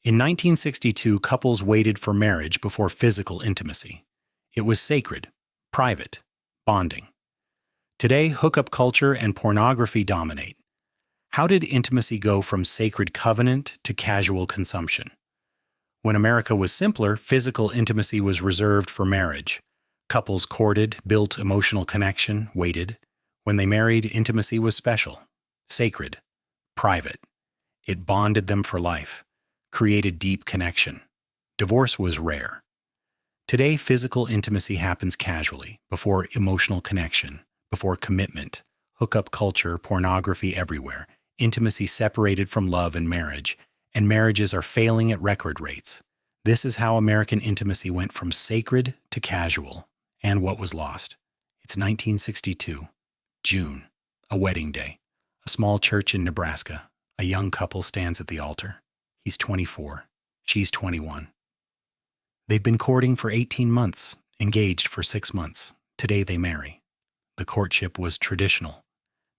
In 1962, couples waited for marriage before physical intimacy. It was sacred, private, bonding. Today, hookup culture and pornography dominate. How did intimacy go from sacred covenant to casual consumption? When America was simpler, physical intimacy was reserved for marriage. Couples courted, built emotional connection, waited. When they married, intimacy was special, sacred, private. It bonded them for life, created deep connection. Divorce was rare. Today, physical intimacy happens casually, before emotional connection, before commitment. Hookup culture, pornography everywhere. Intimacy separated from love and marriages are failing at record rates. This is how American intimacy went from sacred to casual. And what was lost? It's 1962, June, a wedding day. A small church in Nebraska. A young couple stands at the altar. He's 24. She's 21. They've been courting for 18 months, engaged for 6 months. Today they marry. The courtship was traditional.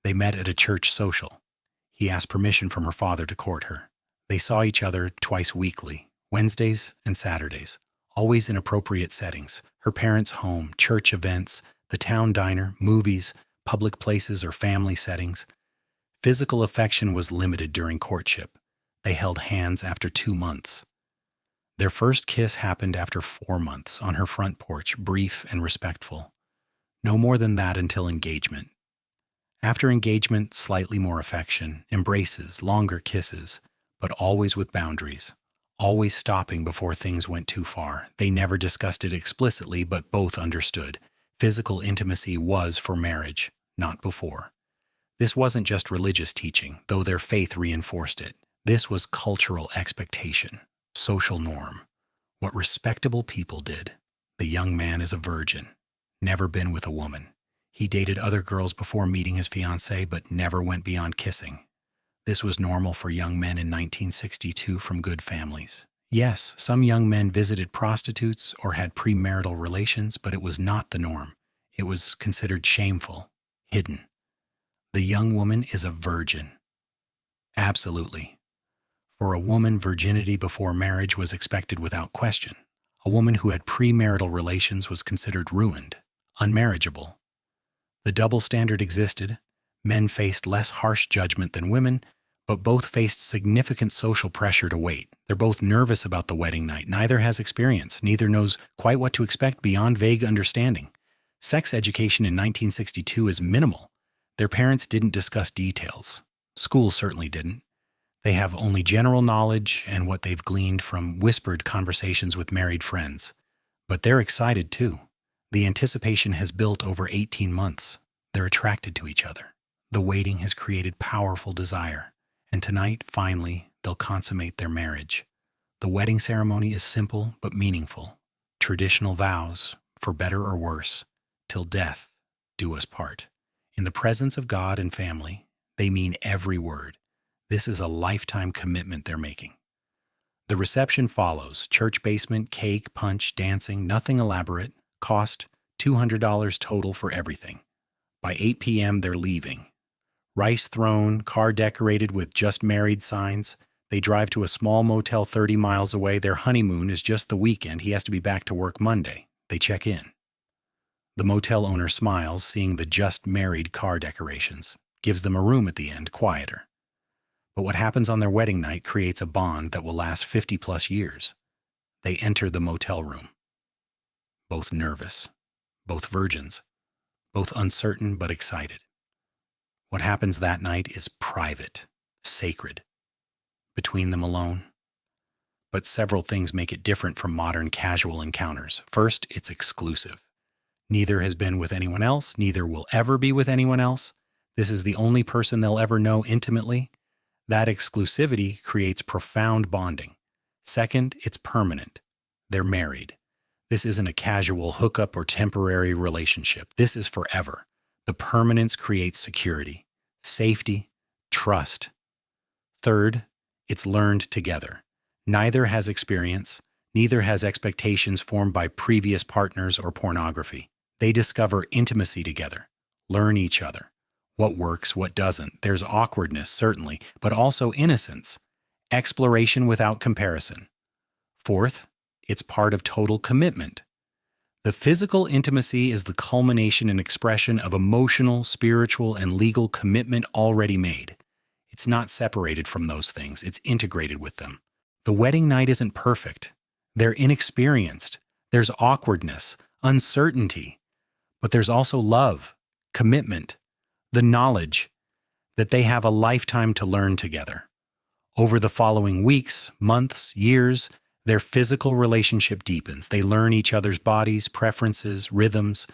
They met at a church social. He asked permission from her father to court her. They saw each other twice weekly, Wednesdays and Saturdays, always in appropriate settings. Her parents' home, church events, the town diner, movies, public places or family settings. Physical affection was limited during courtship. They held hands after 2 months. Their first kiss happened after 4 months on her front porch, brief and respectful. No more than that until engagement. After engagement, slightly more affection, embraces, longer kisses, but always with boundaries, always stopping before things went too far. They never discussed it explicitly, but both understood. Physical intimacy was for marriage, not before. This wasn't just religious teaching, though their faith reinforced it. This was cultural expectation, social norm, what respectable people did. The young man is a virgin, never been with a woman. He dated other girls before meeting his fiancée, but never went beyond kissing. This was normal for young men in 1962 from good families. Yes, some young men visited prostitutes or had premarital relations, but it was not the norm. It was considered shameful, hidden. The young woman is a virgin. Absolutely. For a woman, virginity before marriage was expected without question. A woman who had premarital relations was considered ruined, unmarriageable. The double standard existed. Men faced less harsh judgment than women, but both faced significant social pressure to wait. They're both nervous about the wedding night. Neither has experience. Neither knows quite what to expect beyond vague understanding. Sex education in 1962 is minimal. Their parents didn't discuss details. School certainly didn't. They have only general knowledge and what they've gleaned from whispered conversations with married friends. But they're excited too. The anticipation has built over 18 months. They're attracted to each other. The waiting has created powerful desire. And tonight, finally, they'll consummate their marriage. The wedding ceremony is simple but meaningful. Traditional vows, for better or worse, till death do us part. In the presence of God and family, they mean every word. This is a lifetime commitment they're making. The reception follows. Church basement, cake, punch, dancing, nothing elaborate. Cost $200 total for everything. By 8 p.m., they're leaving. Rice thrown, car decorated with just married signs. They drive to a small motel 30 miles away. Their honeymoon is just the weekend. He has to be back to work Monday. They check in. The motel owner smiles, seeing the just married car decorations. Gives them a room at the end, quieter. But what happens on their wedding night creates a bond that will last 50-plus years. They enter the motel room. Both nervous, both virgins, both uncertain but excited. What happens that night is private, sacred, between them alone. But several things make it different from modern casual encounters. First, it's exclusive. Neither has been with anyone else, neither will ever be with anyone else. This is the only person they'll ever know intimately. That exclusivity creates profound bonding. Second, it's permanent. They're married. This isn't a casual hookup or temporary relationship. This is forever. The permanence creates security, safety, trust. Third, it's learned together. Neither has experience, neither has expectations formed by previous partners or pornography. They discover intimacy together, learn each other. What works, what doesn't. There's awkwardness, certainly, but also innocence. exploration without comparison. Fourth, it's part of total commitment. The physical intimacy is the culmination and expression of emotional, spiritual, and legal commitment already made. It's not separated from those things, it's integrated with them. The wedding night isn't perfect. They're inexperienced. There's awkwardness, uncertainty, but there's also love, commitment, the knowledge that they have a lifetime to learn together. Over the following weeks, months, years, their physical relationship deepens. They learn each other's bodies, preferences, rhythms.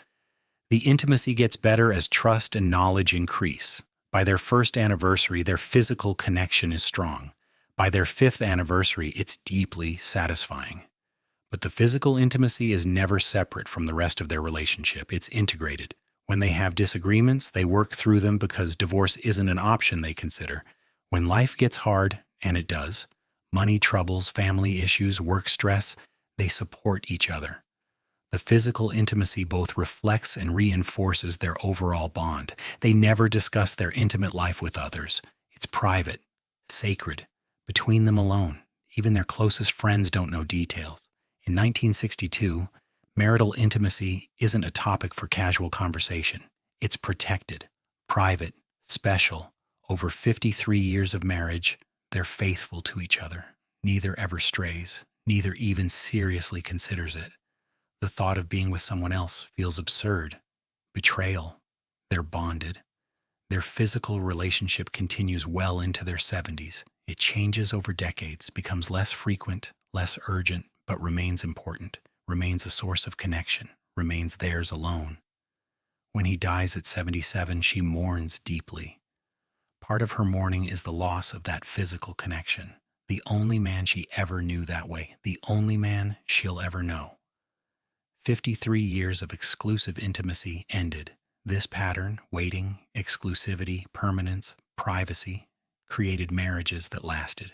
The intimacy gets better as trust and knowledge increase. By their first anniversary, their physical connection is strong. By their fifth anniversary, it's deeply satisfying. But the physical intimacy is never separate from the rest of their relationship. It's integrated. When they have disagreements, they work through them because divorce isn't an option they consider. When life gets hard, and it does, money troubles, family issues, work stress, they support each other. The physical intimacy both reflects and reinforces their overall bond. They never discuss their intimate life with others. It's private, sacred, between them alone. Even their closest friends don't know details. In 1962, marital intimacy isn't a topic for casual conversation. It's protected, private, special. Over 53 years of marriage, they're faithful to each other. Neither ever strays. Neither even seriously considers it. The thought of being with someone else feels absurd. Betrayal. They're bonded. Their physical relationship continues well into their 70s. It changes over decades, becomes less frequent, less urgent, but remains important, remains a source of connection, remains theirs alone. When he dies at 77, she mourns deeply. Part of her mourning is the loss of that physical connection. The only man she ever knew that way, the only man she'll ever know. 53 years of exclusive intimacy ended. This pattern, waiting, exclusivity, permanence, privacy, created marriages that lasted.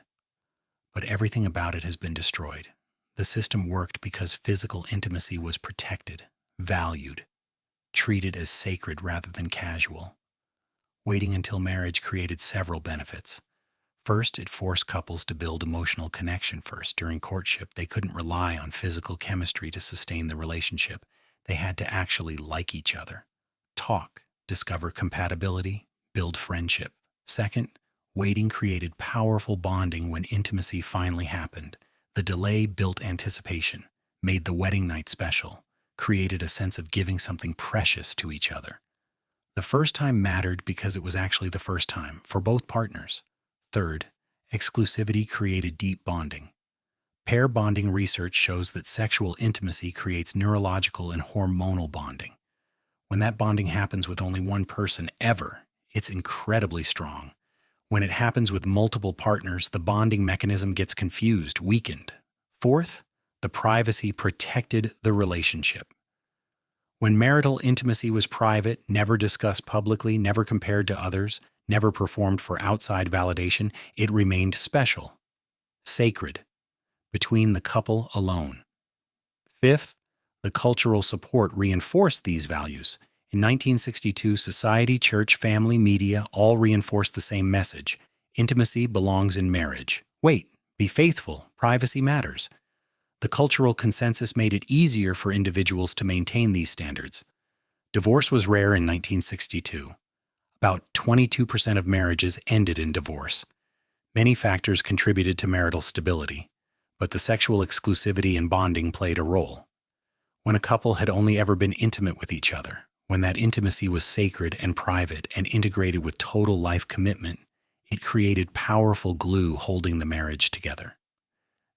But everything about it has been destroyed. The system worked because physical intimacy was protected, valued, treated as sacred rather than casual. Waiting until marriage created several benefits. First, it forced couples to build emotional connection first. During courtship, they couldn't rely on physical chemistry to sustain the relationship. They had to actually like each other. Talk, discover compatibility, build friendship. Second, waiting created powerful bonding when intimacy finally happened. The delay built anticipation, made the wedding night special, created a sense of giving something precious to each other. The first time mattered because it was actually the first time for both partners. Third, exclusivity created deep bonding. Pair bonding research shows that sexual intimacy creates neurological and hormonal bonding. When that bonding happens with only one person ever, it's incredibly strong. When it happens with multiple partners, the bonding mechanism gets confused, weakened. Fourth, the privacy protected the relationship. When marital intimacy was private, never discussed publicly, never compared to others, never performed for outside validation, it remained special, sacred, between the couple alone. Fifth, the cultural support reinforced these values. In 1962, society, church, family, media all reinforced the same message. Intimacy belongs in marriage. Wait, be faithful, privacy matters. The cultural consensus made it easier for individuals to maintain these standards. Divorce was rare in 1962. About 22% of marriages ended in divorce. Many factors contributed to marital stability, but the sexual exclusivity and bonding played a role. When a couple had only ever been intimate with each other, when that intimacy was sacred and private and integrated with total life commitment, it created powerful glue holding the marriage together.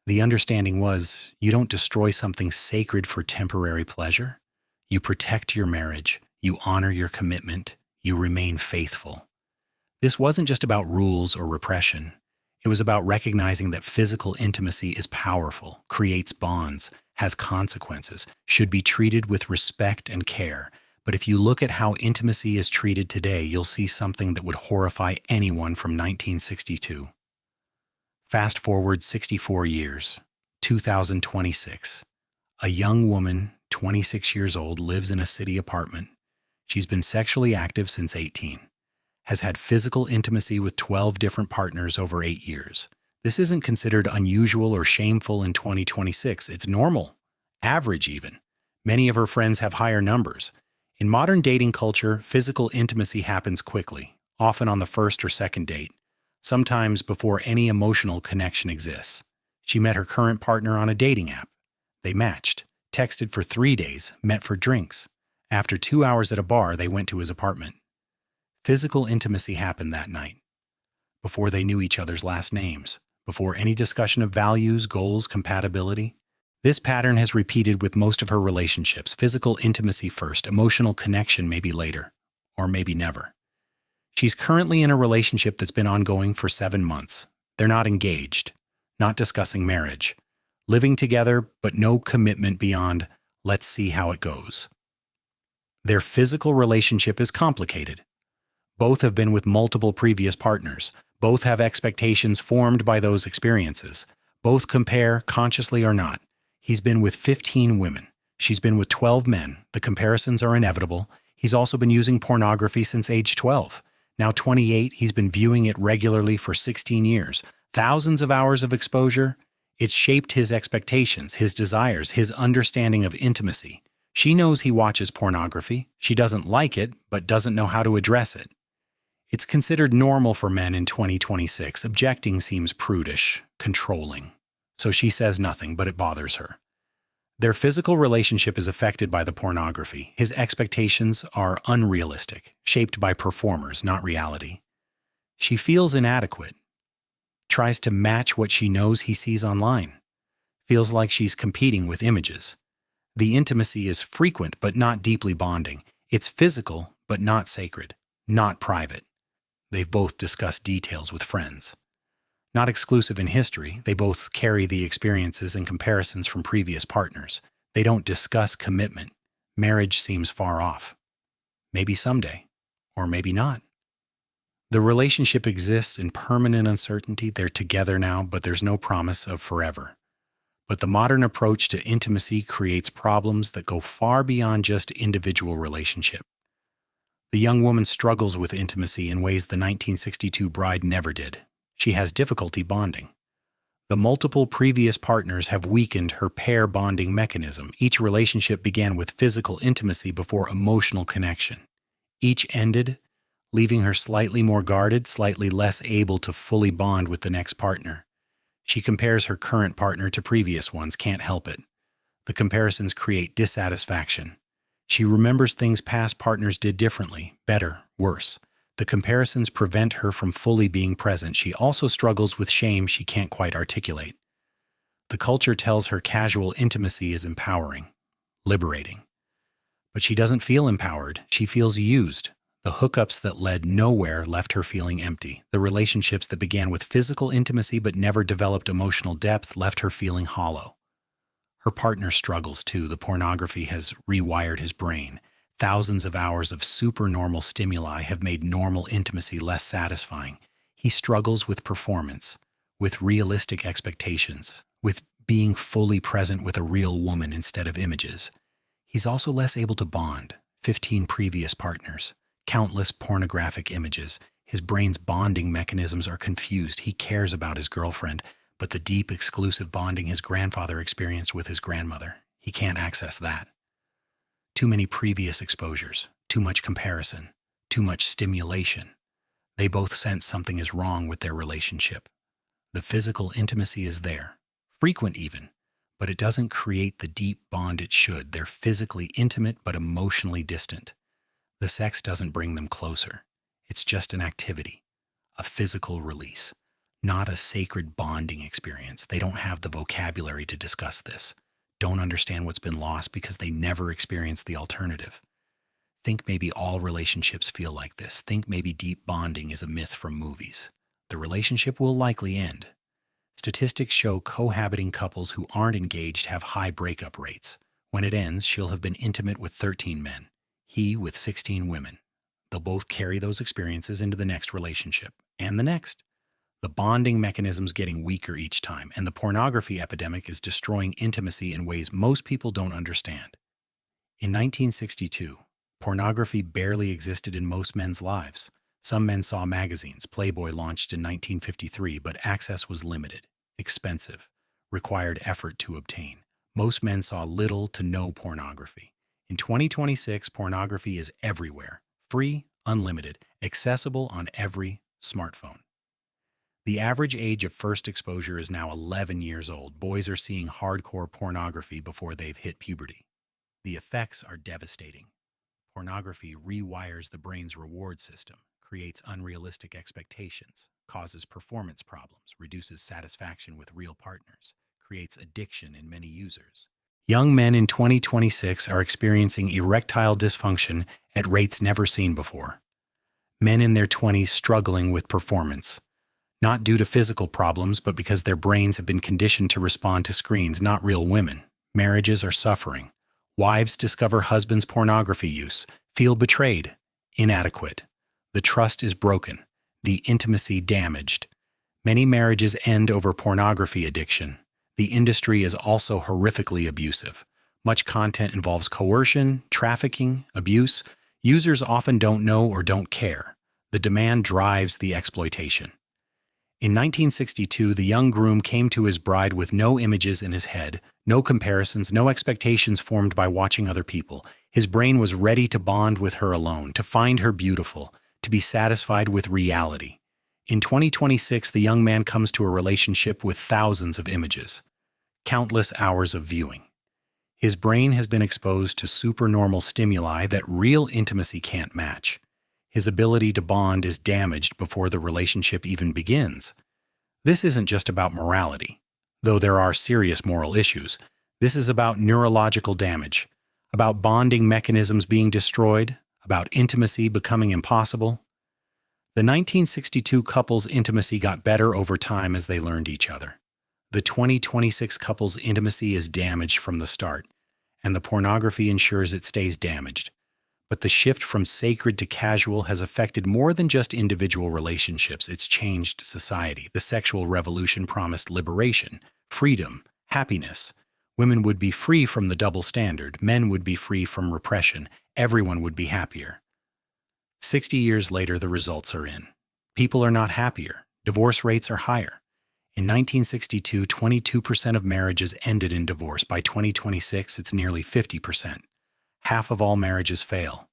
The understanding was, you don't destroy something sacred for temporary pleasure. You protect your marriage, you honor your commitment, you remain faithful. This wasn't just about rules or repression. It was about recognizing that physical intimacy is powerful, creates bonds, has consequences, should be treated with respect and care. But if you look at how intimacy is treated today, you'll see something that would horrify anyone from 1962. Fast forward 64 years, 2026. A young woman, 26 years old, lives in a city apartment. She's been sexually active since 18, has had physical intimacy with 12 different partners over 8 years. This isn't considered unusual or shameful in 2026. It's normal, average even. Many of her friends have higher numbers. In modern dating culture, physical intimacy happens quickly, often on the first or second date, sometimes before any emotional connection exists. She met her current partner on a dating app. They matched, texted for 3 days, met for drinks. After 2 hours at a bar, they went to his apartment. Physical intimacy happened that night, before they knew each other's last names, before any discussion of values, goals, compatibility. This pattern has repeated with most of her relationships. Physical intimacy first, emotional connection maybe later, or maybe never. She's currently in a relationship that's been ongoing for 7 months. They're not engaged, not discussing marriage, living together, but no commitment beyond, let's see how it goes. Their physical relationship is complicated. Both have been with multiple previous partners. Both have expectations formed by those experiences. Both compare, consciously or not. He's been with 15 women. She's been with 12 men. The comparisons are inevitable. He's also been using pornography since age 12. Now 28, he's been viewing it regularly for 16 years. Thousands of hours of exposure. It's shaped his expectations, his desires, his understanding of intimacy. She knows he watches pornography. She doesn't like it, but doesn't know how to address it. It's considered normal for men in 2026. Objecting seems prudish, controlling. So she says nothing, but it bothers her. Their physical relationship is affected by the pornography. His expectations are unrealistic, shaped by performers, not reality. She feels inadequate, tries to match what she knows he sees online, feels like she's competing with images. The intimacy is frequent but not deeply bonding. It's physical but not sacred, not private. They've both discussed details with friends. Not exclusive in history, they both carry the experiences and comparisons from previous partners. They don't discuss commitment. Marriage seems far off. Maybe someday, or maybe not. The relationship exists in permanent uncertainty. They're together now, but there's no promise of forever. But the modern approach to intimacy creates problems that go far beyond just individual relationship. The young woman struggles with intimacy in ways the 1962 bride never did. She has difficulty bonding. The multiple previous partners have weakened her pair bonding mechanism. Each relationship began with physical intimacy before emotional connection. Each ended, leaving her slightly more guarded, slightly less able to fully bond with the next partner. She compares her current partner to previous ones, can't help it. The comparisons create dissatisfaction. She remembers things past partners did differently, better, worse. The comparisons prevent her from fully being present. She also struggles with shame she can't quite articulate. The culture tells her casual intimacy is empowering, liberating. But she doesn't feel empowered. She feels used. The hookups that led nowhere left her feeling empty. The relationships that began with physical intimacy but never developed emotional depth left her feeling hollow. Her partner struggles too. The pornography has rewired his brain. Thousands of hours of supernormal stimuli have made normal intimacy less satisfying. He struggles with performance, with realistic expectations, with being fully present with a real woman instead of images. He's also less able to bond. 15 previous partners, countless pornographic images. His brain's bonding mechanisms are confused. He cares about his girlfriend, but the deep, exclusive bonding his grandfather experienced with his grandmother, he can't access that. Too many previous exposures, too much comparison, too much stimulation. They both sense something is wrong with their relationship. The physical intimacy is there, frequent even, but it doesn't create the deep bond it should. They're physically intimate but emotionally distant. The sex doesn't bring them closer. It's just an activity, a physical release, not a sacred bonding experience. They don't have the vocabulary to discuss this, don't understand what's been lost because they never experienced the alternative. Think maybe all relationships feel like this. Think maybe deep bonding is a myth from movies. The relationship will likely end. Statistics show cohabiting couples who aren't engaged have high breakup rates. When it ends, she'll have been intimate with 13 men, he with 16 women. They'll both carry those experiences into the next relationship, and the next. The bonding mechanism's getting weaker each time, and the pornography epidemic is destroying intimacy in ways most people don't understand. In 1962, pornography barely existed in most men's lives. Some men saw magazines. Playboy launched in 1953, but access was limited, expensive, required effort to obtain. Most men saw little to no pornography. In 2026, pornography is everywhere, free, unlimited, accessible on every smartphone. The average age of first exposure is now 11 years old. Boys are seeing hardcore pornography before they've hit puberty. The effects are devastating. Pornography rewires the brain's reward system, creates unrealistic expectations, causes performance problems, reduces satisfaction with real partners, creates addiction in many users. Young men in 2026 are experiencing erectile dysfunction at rates never seen before. Men in their 20s struggling with performance, not due to physical problems, but because their brains have been conditioned to respond to screens, not real women. Marriages are suffering. Wives discover husbands' pornography use, feel betrayed, inadequate. The trust is broken, the intimacy damaged. Many marriages end over pornography addiction. The industry is also horrifically abusive. Much content involves coercion, trafficking, abuse. Users often don't know or don't care. The demand drives the exploitation. In 1962, the young groom came to his bride with no images in his head, no comparisons, no expectations formed by watching other people. His brain was ready to bond with her alone, to find her beautiful, to be satisfied with reality. In 2026, the young man comes to a relationship with thousands of images, countless hours of viewing. His brain has been exposed to supernormal stimuli that real intimacy can't match. His ability to bond is damaged before the relationship even begins. This isn't just about morality, though there are serious moral issues. This is about neurological damage, about bonding mechanisms being destroyed, about intimacy becoming impossible. The 1962 couple's intimacy got better over time as they learned each other. The 2026 couple's intimacy is damaged from the start, and the pornography ensures it stays damaged. But the shift from sacred to casual has affected more than just individual relationships. It's changed society. The sexual revolution promised liberation, freedom, happiness. Women would be free from the double standard. Men would be free from repression. Everyone would be happier. 60 years later, the results are in. People are not happier. Divorce rates are higher. In 1962, 22% of marriages ended in divorce. By 2026, it's nearly 50%. Half of all marriages fail.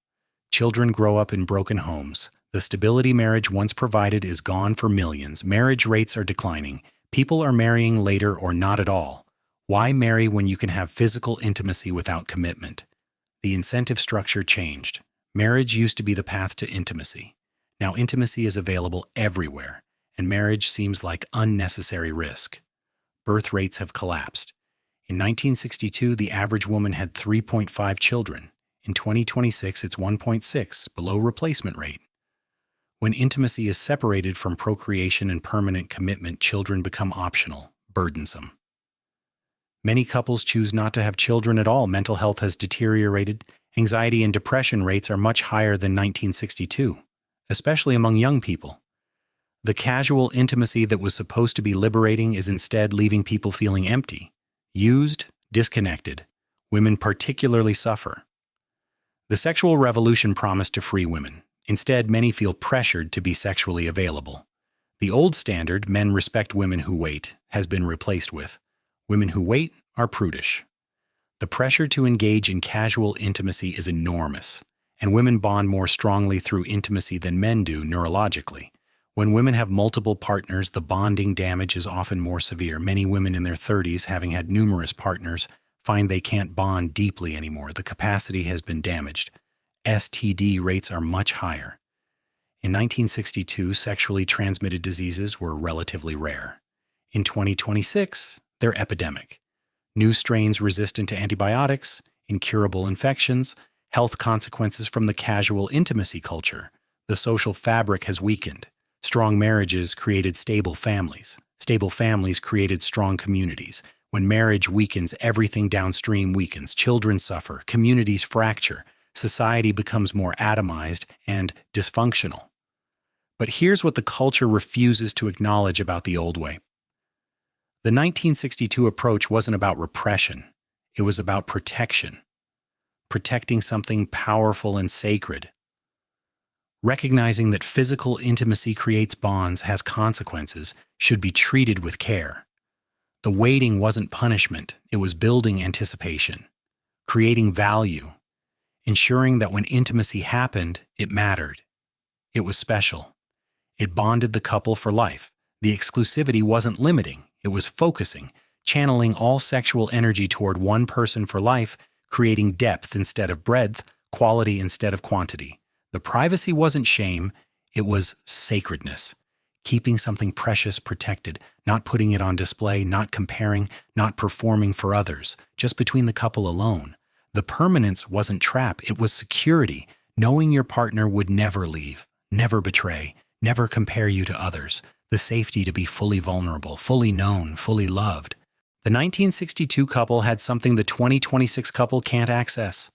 Children grow up in broken homes. The stability marriage once provided is gone for millions. Marriage rates are declining. People are marrying later or not at all. Why marry when you can have physical intimacy without commitment? The incentive structure changed. Marriage used to be the path to intimacy. Now intimacy is available everywhere, and marriage seems like unnecessary risk. Birth rates have collapsed. In 1962, the average woman had 3.5 children. In 2026, it's 1.6, below replacement rate. When intimacy is separated from procreation and permanent commitment, children become optional, burdensome. Many couples choose not to have children at all. Mental health has deteriorated. Anxiety and depression rates are much higher than 1962, especially among young people. The casual intimacy that was supposed to be liberating is instead leaving people feeling empty, used, disconnected. Women particularly suffer. The sexual revolution promised to free women. Instead, many feel pressured to be sexually available. The old standard, men respect women who wait, has been replaced with, women who wait are prudish. The pressure to engage in casual intimacy is enormous, and women bond more strongly through intimacy than men do neurologically. When women have multiple partners, the bonding damage is often more severe. Many women in their 30s, having had numerous partners, find they can't bond deeply anymore. The capacity has been damaged. STD rates are much higher. In 1962, sexually transmitted diseases were relatively rare. In 2026, they're epidemic. New strains resistant to antibiotics, incurable infections, health consequences from the casual intimacy culture. The social fabric has weakened. Strong marriages created stable families. Stable families created strong communities. When marriage weakens, everything downstream weakens. Children suffer, communities fracture, society becomes more atomized and dysfunctional. But here's what the culture refuses to acknowledge about the old way. The 1962 approach wasn't about repression. It was about protection. Protecting something powerful and sacred. Recognizing that physical intimacy creates bonds, has consequences, should be treated with care. The waiting wasn't punishment, it was building anticipation, creating value, ensuring that when intimacy happened, it mattered. It was special. It bonded the couple for life. The exclusivity wasn't limiting, it was focusing, channeling all sexual energy toward one person for life, creating depth instead of breadth, quality instead of quantity. The privacy wasn't shame, it was sacredness. Keeping something precious protected, not putting it on display, not comparing, not performing for others, just between the couple alone. The permanence wasn't trap, it was security, knowing your partner would never leave, never betray, never compare you to others, the safety to be fully vulnerable, fully known, fully loved. The 1962 couple had something the 2026 couple can't access.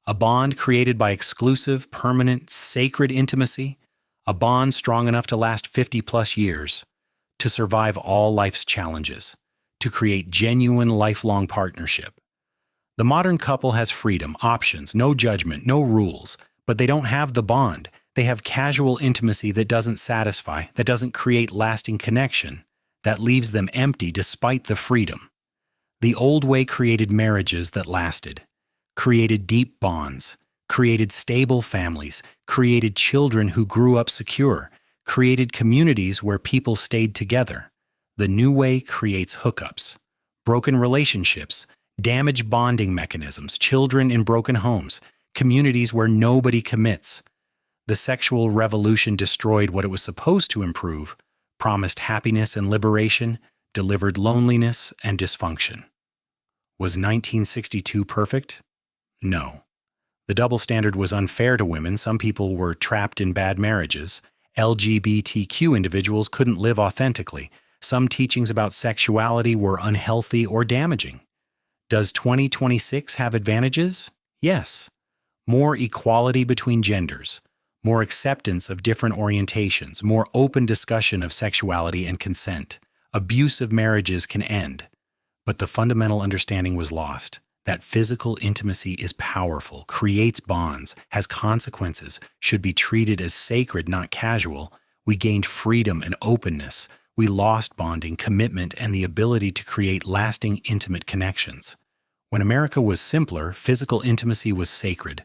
A bond created by exclusive, permanent, sacred intimacy, a bond strong enough to last 50-plus years, to survive all life's challenges, to create genuine lifelong partnership. The modern couple has freedom, options, no judgment, no rules, but they don't have the bond. They have casual intimacy that doesn't satisfy, that doesn't create lasting connection, that leaves them empty despite the freedom. The old way created marriages that lasted, created deep bonds, created stable families, created children who grew up secure, created communities where people stayed together. The new way creates hookups, broken relationships, damaged bonding mechanisms, children in broken homes, communities where nobody commits. The sexual revolution destroyed what it was supposed to improve, promised happiness and liberation, delivered loneliness and dysfunction. Was 1962 perfect? No. The double standard was unfair to women. Some people were trapped in bad marriages. LGBTQ individuals couldn't live authentically. Some teachings about sexuality were unhealthy or damaging. Does 2026 have advantages? Yes. More equality between genders, more acceptance of different orientations, more open discussion of sexuality and consent. Abusive marriages can end. But the fundamental understanding was lost. That physical intimacy is powerful, creates bonds, has consequences, should be treated as sacred, not casual. We gained freedom and openness. We lost bonding, commitment, and the ability to create lasting, intimate connections. When America was simpler, physical intimacy was sacred,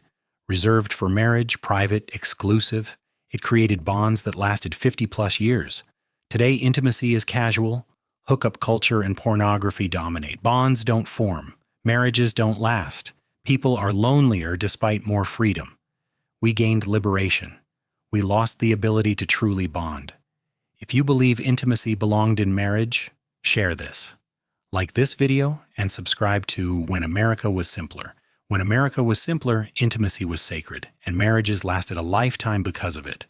reserved for marriage, private, exclusive. It created bonds that lasted 50-plus years. Today, intimacy is casual. Hookup culture and pornography dominate. Bonds don't form. Marriages don't last. People are lonelier despite more freedom. We gained liberation. We lost the ability to truly bond. If you believe intimacy belonged in marriage, share this. Like this video and subscribe to When America Was Simpler. When America was simpler, intimacy was sacred, and marriages lasted a lifetime because of it.